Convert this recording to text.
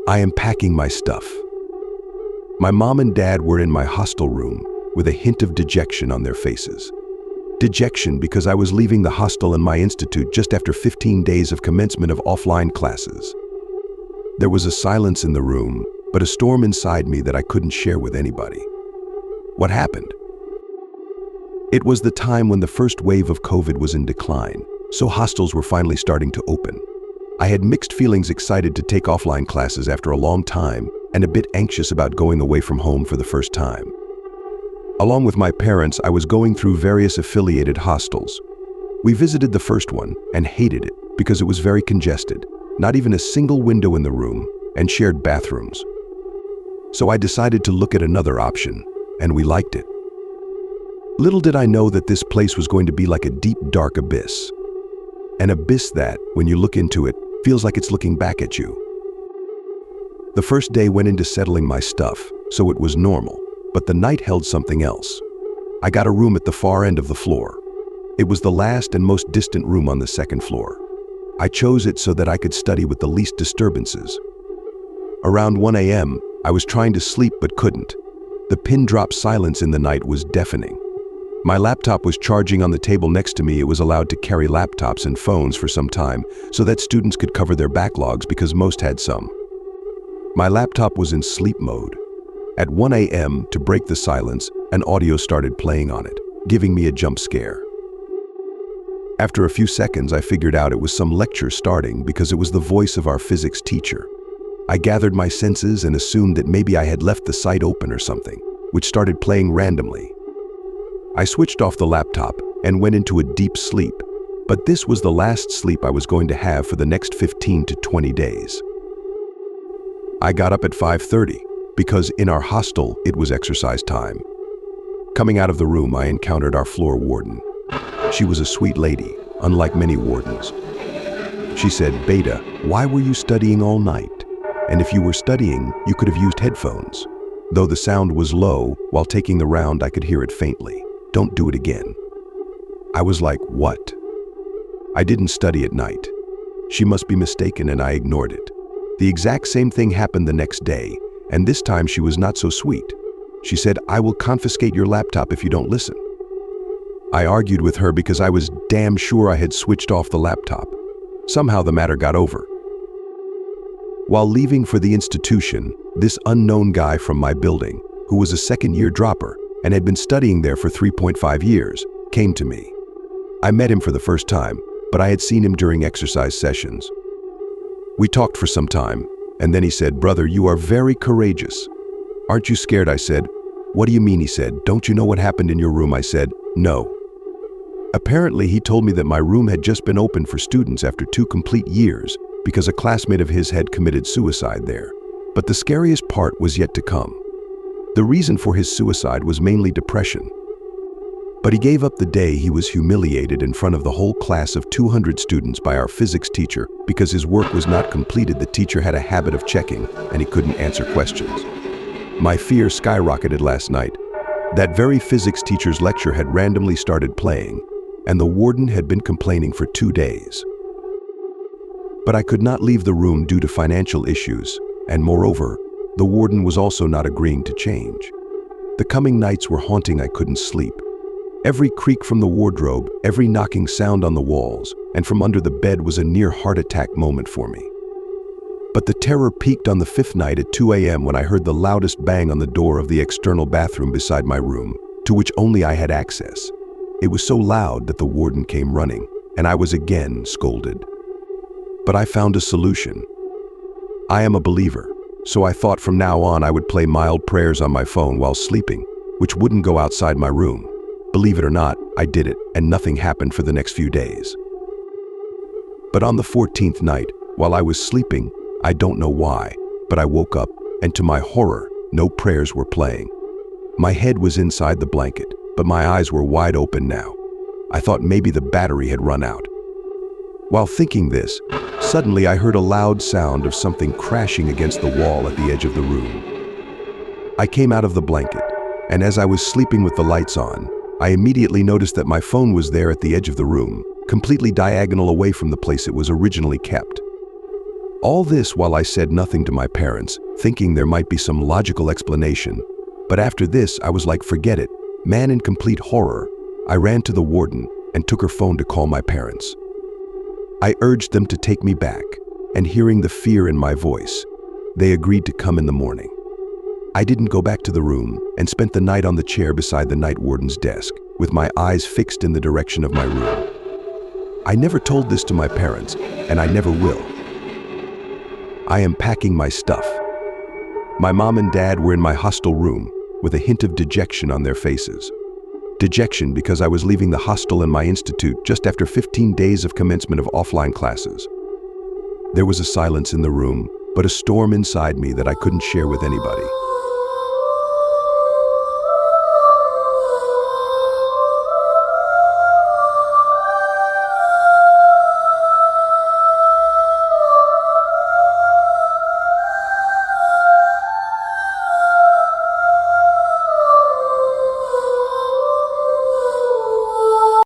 I am packing my stuff. My mom and dad were in my hostel room with a hint of dejection on their faces. Dejection because I was leaving the hostel and my institute just after 15 days of commencement of offline classes. There was a silence in the room, but a storm inside me that I couldn't share with anybody. What happened? It was the time when the first wave of COVID was in decline, so hostels were finally starting to open. I had mixed feelings, excited to take offline classes after a long time, and a bit anxious about going away from home for the first time. Along with my parents, I was going through various affiliated hostels. We visited the first one and hated it because it was very congested, not even a single window in the room, and shared bathrooms. So I decided to look at another option, and we liked it. Little did I know that this place was going to be like a deep, dark abyss. An abyss that, when you look into it, feels like it's looking back at you. The first day went into settling my stuff, so it was normal. But the night held something else. I got a room at the far end of the floor. It was the last and most distant room on the second floor. I chose it so that I could study with the least disturbances. Around 1 a.m., I was trying to sleep but couldn't. The pin-drop silence in the night was deafening. My laptop was charging on the table next to me. It was allowed to carry laptops and phones for some time so that students could cover their backlogs because most had some. My laptop was in sleep mode. At 1 a.m., to break the silence, an audio started playing on it, giving me a jump scare. After a few seconds, I figured out it was some lecture starting because it was the voice of our physics teacher. I gathered my senses and assumed that maybe I had left the site open or something, which started playing randomly. I switched off the laptop and went into a deep sleep, but this was the last sleep I was going to have for the next 15 to 20 days. I got up at 5:30. Because in our hostel, it was exercise time. Coming out of the room, I encountered our floor warden. She was a sweet lady, unlike many wardens. She said, "Beta, why were you studying all night? And if you were studying, you could have used headphones. Though the sound was low, while taking the round, I could hear it faintly. Don't do it again." I was like, what? I didn't study at night. She must be mistaken, and I ignored it. The exact same thing happened the next day, and this time she was not so sweet. She said, "I will confiscate your laptop if you don't listen." I argued with her because I was damn sure I had switched off the laptop. Somehow the matter got over. While leaving for the institution, this unknown guy from my building, who was a second-year dropper and had been studying there for 3.5 years, came to me. I met him for the first time, but I had seen him during exercise sessions. We talked for some time, and then he said, "Brother, you are very courageous. Aren't you scared?" I said. "What do you mean?" he said. "Don't you know what happened in your room?" I said, "No." Apparently, he told me that my room had just been opened for students after 2 complete years because a classmate of his had committed suicide there. But the scariest part was yet to come. The reason for his suicide was mainly depression. But he gave up the day he was humiliated in front of the whole class of 200 students by our physics teacher because his work was not completed. The teacher had a habit of checking, and he couldn't answer questions. My fear skyrocketed last night. That very physics teacher's lecture had randomly started playing, and the warden had been complaining for 2 days. But I could not leave the room due to financial issues, and moreover, the warden was also not agreeing to change. The coming nights were haunting. I couldn't sleep. Every creak from the wardrobe, every knocking sound on the walls, and from under the bed was a near heart attack moment for me. But the terror peaked on the 5th night at 2 a.m. when I heard the loudest bang on the door of the external bathroom beside my room, to which only I had access. It was so loud that the warden came running, and I was again scolded. But I found a solution. I am a believer, so I thought from now on I would play mild prayers on my phone while sleeping, which wouldn't go outside my room. Believe it or not, I did it, and nothing happened for the next few days. But on the 14th night, while I was sleeping, I don't know why, but I woke up, and to my horror, no prayers were playing. My head was inside the blanket, but my eyes were wide open now. I thought maybe the battery had run out. While thinking this, suddenly I heard a loud sound of something crashing against the wall at the edge of the room. I came out of the blanket, and as I was sleeping with the lights on, I immediately noticed that my phone was there at the edge of the room, completely diagonal away from the place it was originally kept. All this while I said nothing to my parents, thinking there might be some logical explanation. But after this, I was like, forget it. Man, in complete horror, I ran to the warden and took her phone to call my parents. I urged them to take me back, and hearing the fear in my voice, they agreed to come in the morning. I didn't go back to the room and spent the night on the chair beside the night warden's desk, with my eyes fixed in the direction of my room. I never told this to my parents, and I never will. I am packing my stuff. My mom and dad were in my hostel room with a hint of dejection on their faces. Dejection because I was leaving the hostel and my institute just after 15 days of commencement of offline classes. There was a silence in the room, but a storm inside me that I couldn't share with anybody.